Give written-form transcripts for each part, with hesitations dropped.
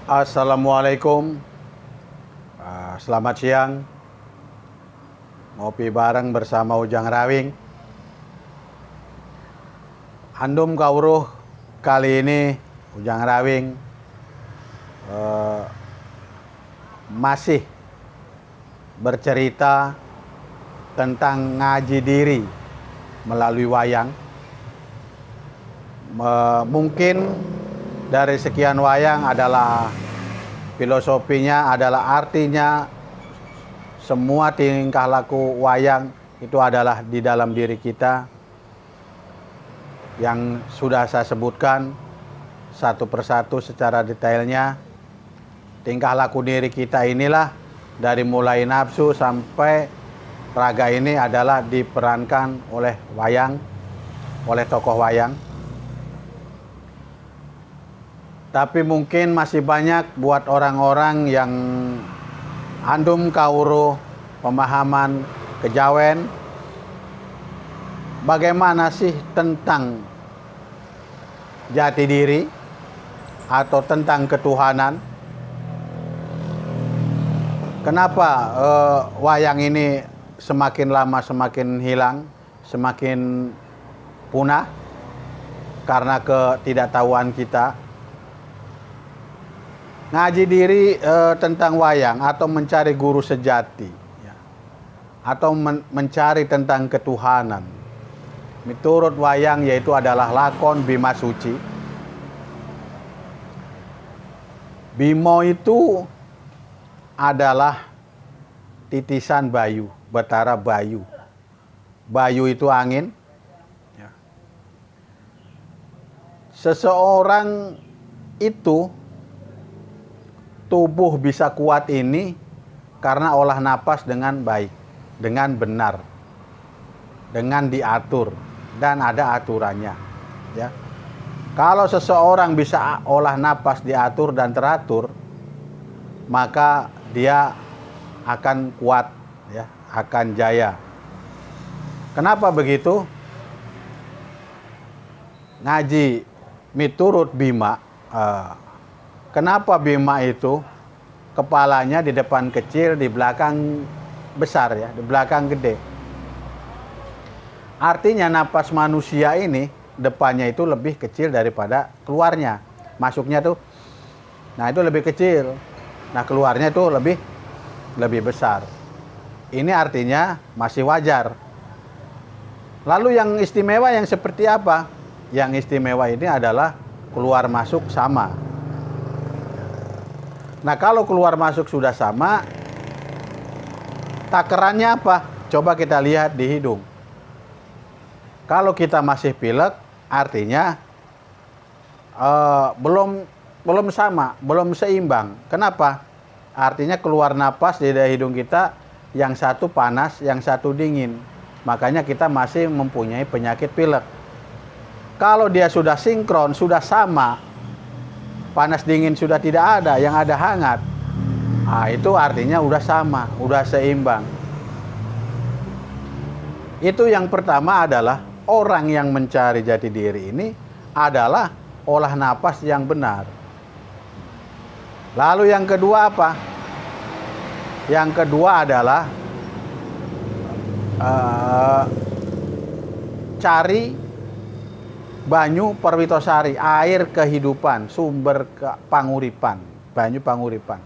Assalamualaikum. Selamat siang. Ngopi bareng bersama Ujang Rawing. Handum kawruh kali ini Ujang Rawing masih bercerita tentang ngaji diri melalui wayang. Mungkin dari sekian wayang adalah filosofinya, adalah artinya semua tingkah laku wayang itu adalah di dalam diri kita yang sudah saya sebutkan satu persatu secara detailnya. Tingkah laku diri kita inilah dari mulai nafsu sampai raga ini adalah diperankan oleh wayang, oleh tokoh wayang. Tapi mungkin masih banyak buat orang-orang yang handum kawruh pemahaman kejawen. Bagaimana sih tentang jati diri atau tentang ketuhanan? Kenapa wayang ini semakin lama semakin hilang, semakin punah? Karena ketidaktahuan kita. Ngaji diri tentang wayang atau mencari guru sejati, ya, atau mencari tentang ketuhanan. Miturut wayang yaitu adalah lakon Bima Suci. Bimo itu adalah titisan Bayu, Batara Bayu. Bayu itu angin. Ya. Seseorang itu tubuh bisa kuat ini karena olah napas dengan baik, dengan benar, dengan diatur dan ada aturannya. Ya. Kalau seseorang bisa olah napas diatur dan teratur, maka dia akan kuat, ya, akan jaya. Kenapa begitu? Ngaji miturut Bima. Kenapa Bima itu kepalanya di depan kecil, di belakang besar, ya, di belakang gede? Artinya napas manusia ini depannya itu lebih kecil daripada keluarnya. Masuknya tuh, nah itu lebih kecil. Nah keluarnya itu lebih besar. Ini artinya masih wajar. Lalu yang istimewa yang seperti apa? Yang istimewa ini adalah keluar masuk sama. Nah kalau keluar masuk sudah sama, takarannya apa? Coba kita lihat di hidung. Kalau kita masih pilek, artinya belum sama, belum seimbang. Kenapa? Artinya keluar napas di hidung kita, yang satu panas, yang satu dingin. Makanya kita masih mempunyai penyakit pilek. Kalau dia sudah sinkron, sudah sama, panas dingin sudah tidak ada, yang ada hangat. Nah, itu artinya udah sama, udah seimbang. Itu yang pertama adalah orang yang mencari jati diri ini adalah olah napas yang benar. Lalu yang kedua apa? Yang kedua adalah cari banyu perwitosari, air kehidupan, sumber panguripan, banyu panguripan.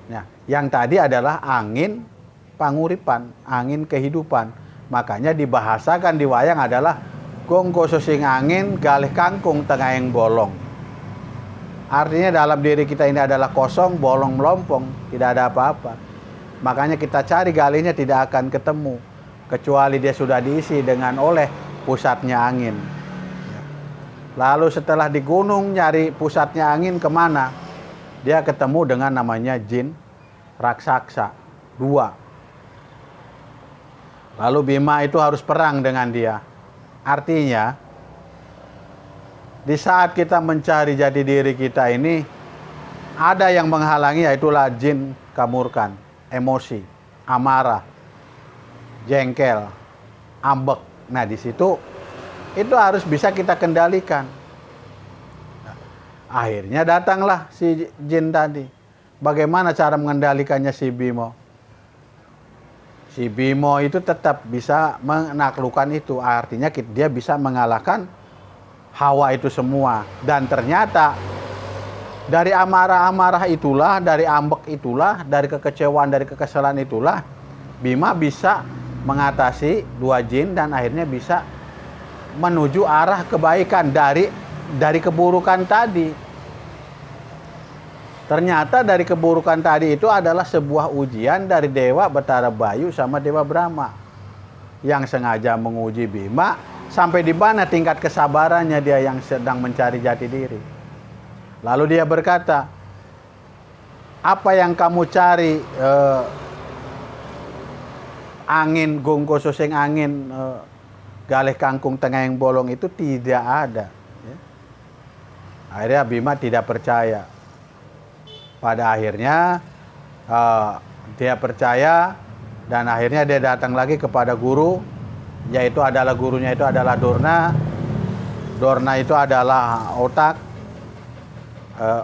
Nah, yang tadi adalah angin panguripan, angin kehidupan. Makanya dibahasakan di wayang adalah gongko susing angin, galih kangkung tengah yang bolong. Artinya dalam diri kita ini adalah kosong, bolong melompong, tidak ada apa-apa. Makanya kita cari galihnya tidak akan ketemu, kecuali dia sudah diisi dengan oleh pusatnya angin. Lalu setelah di gunung nyari pusatnya angin kemana? Dia ketemu dengan namanya jin raksasa, 2. Lalu Bima itu harus perang dengan dia. Artinya, di saat kita mencari jati diri kita ini, ada yang menghalangi, yaitulah jin kamurkan, emosi, amarah, jengkel, ambek. Nah di situ itu harus bisa kita kendalikan. Akhirnya datanglah si jin tadi. Bagaimana cara mengendalikannya si Bimo? Si Bimo itu tetap bisa menaklukkan itu. Artinya dia bisa mengalahkan Hawa itu semua. Dan ternyata dari amarah-amarah itulah, dari ambek itulah, dari kekecewaan, dari kekesalan itulah, Bima bisa mengatasi dua jin dan akhirnya bisa menuju arah kebaikan dari keburukan tadi. Ternyata dari keburukan tadi itu adalah sebuah ujian dari Dewa Betara Bayu sama Dewa Brahma yang sengaja menguji Bima sampai di mana tingkat kesabarannya dia yang sedang mencari jati diri. Lalu dia berkata, apa yang kamu cari, angin gongko suseng angin, galih kangkung tengah yang bolong itu tidak ada. Ya. Akhirnya Bima tidak percaya. Pada akhirnya dia percaya dan akhirnya dia datang lagi kepada guru, yaitu adalah gurunya itu adalah Dorna. Dorna itu adalah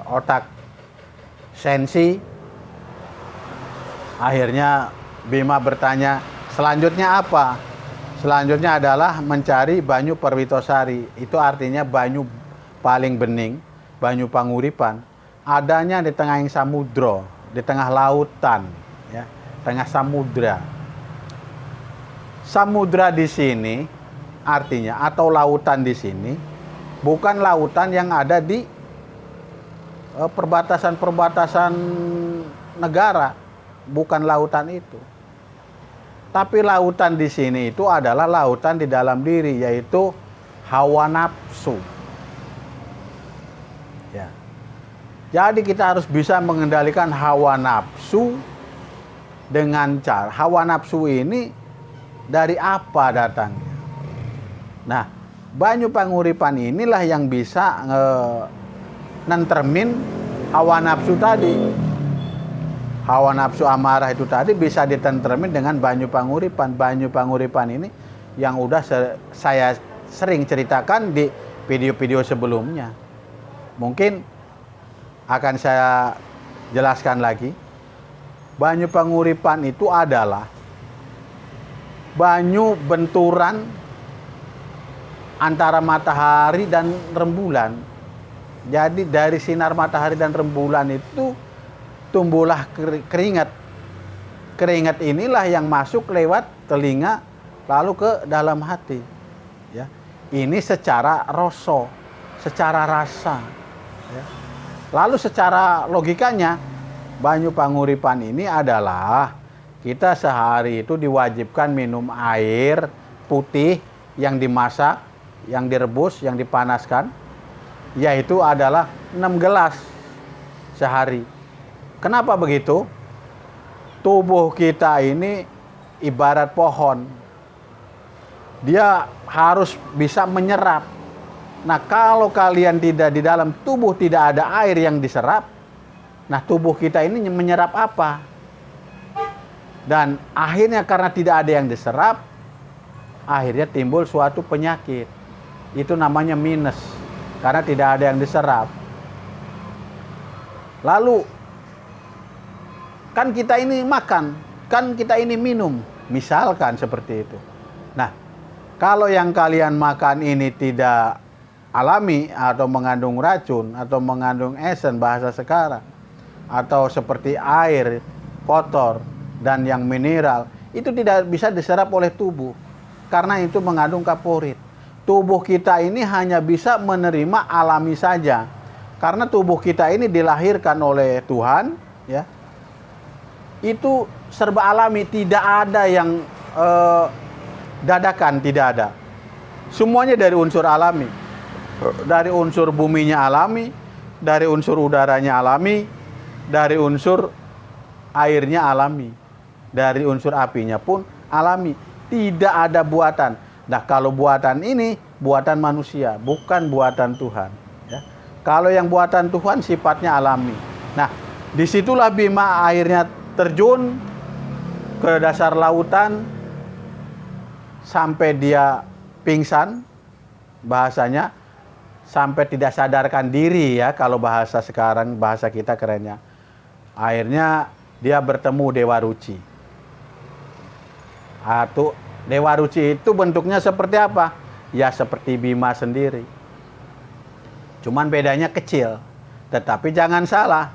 otak sensi. Akhirnya Bima bertanya, selanjutnya apa? Selanjutnya adalah mencari banyu Perwitosari. Itu artinya banyu paling bening, banyu panguripan. Adanya di tengah yang samudra, di tengah lautan, ya, tengah samudra. Samudra di sini artinya atau lautan di sini bukan lautan yang ada di perbatasan-perbatasan negara, bukan lautan itu. Tapi lautan di sini itu adalah lautan di dalam diri, yaitu hawa nafsu. Ya. Jadi kita harus bisa mengendalikan hawa nafsu dengan cara. Hawa nafsu ini dari apa datangnya? Nah, banyu panguripan inilah yang bisa nentermin hawa nafsu tadi. Hawa nafsu amarah itu tadi bisa ditentermin dengan banyu panguripan. Banyu panguripan ini yang udah saya sering ceritakan di video-video sebelumnya. Mungkin akan saya jelaskan lagi. Banyu panguripan itu adalah banyu benturan antara matahari dan rembulan. Jadi dari sinar matahari dan rembulan itu tumbuhlah keringat. Keringat inilah yang masuk lewat telinga lalu ke dalam hati. Ya. Ini secara rasa, secara rasa. Ya. Lalu secara logikanya, banyu panguripan ini adalah kita sehari itu diwajibkan minum air putih yang dimasak, yang direbus, yang dipanaskan, yaitu adalah 6 gelas sehari. Kenapa begitu? Tubuh kita ini ibarat pohon. Dia harus bisa menyerap. Nah, kalau kalian tidak di dalam tubuh tidak ada air yang diserap, nah tubuh kita ini menyerap apa? Dan akhirnya karena tidak ada yang diserap, akhirnya timbul suatu penyakit. Itu namanya minus, karena tidak ada yang diserap. Lalu, kan kita ini makan, kan kita ini minum, misalkan seperti itu. Nah, kalau yang kalian makan ini tidak alami atau mengandung racun atau mengandung esen bahasa sekarang, atau seperti air kotor dan yang mineral, itu tidak bisa diserap oleh tubuh karena itu mengandung kaporit. Tubuh kita ini hanya bisa menerima alami saja karena tubuh kita ini dilahirkan oleh Tuhan, ya. Itu serba alami, tidak ada yang dadakan, tidak ada. Semuanya dari unsur alami. Dari unsur buminya alami, dari unsur udaranya alami, dari unsur airnya alami, dari unsur apinya pun alami. Tidak ada buatan. Nah, kalau buatan ini buatan manusia, bukan buatan Tuhan. Ya. Kalau yang buatan Tuhan sifatnya alami. Nah, disitulah Bima akhirnya terjun ke dasar lautan sampai dia pingsan, bahasanya. sampai tidak sadarkan diri ya, kalau bahasa sekarang, bahasa kita kerennya. Akhirnya dia bertemu Dewa Ruci. Atau Dewa Ruci itu bentuknya seperti apa? Ya seperti Bima sendiri. Cuman bedanya kecil. Tetapi jangan salah,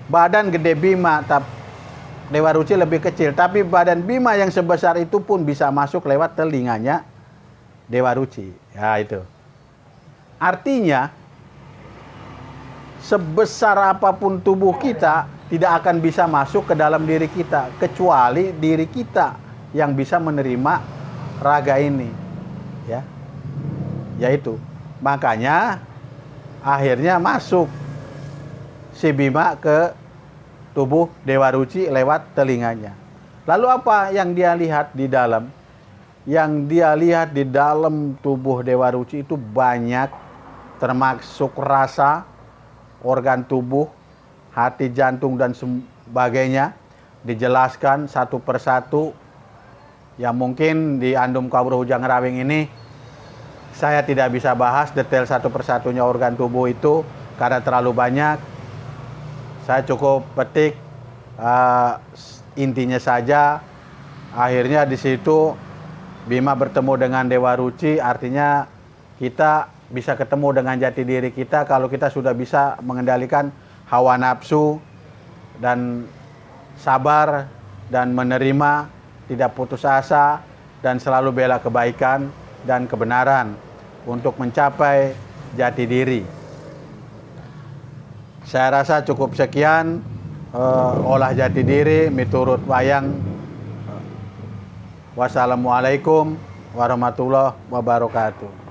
badan gede Bima, Dewa Ruci lebih kecil. Tapi badan Bima yang sebesar itu pun bisa masuk lewat telinganya Dewa Ruci. Ya itu. Artinya, sebesar apapun tubuh kita, tidak akan bisa masuk ke dalam diri kita. Kecuali diri kita yang bisa menerima raga ini. Ya. Yaitu. Makanya, akhirnya masuk si Bima ke tubuh Dewa Ruci lewat telinganya. Lalu apa yang dia lihat di dalam? Yang dia lihat di dalam tubuh Dewa Ruci itu banyak, termasuk rasa, organ tubuh, hati, jantung, dan sebagainya. Dijelaskan satu persatu. Yang mungkin di Andum Kawruh Hujang Rawing ini saya tidak bisa bahas detail satu persatunya organ tubuh itu karena terlalu banyak. Saya cukup petik intinya saja. Akhirnya di situ Bima bertemu dengan Dewa Ruci, artinya kita bisa ketemu dengan jati diri kita kalau kita sudah bisa mengendalikan hawa nafsu dan sabar dan menerima, tidak putus asa dan selalu bela kebaikan dan kebenaran untuk mencapai jati diri. Saya rasa cukup sekian olah jati diri miturut wayang. Wassalamualaikum warahmatullahi wabarakatuh.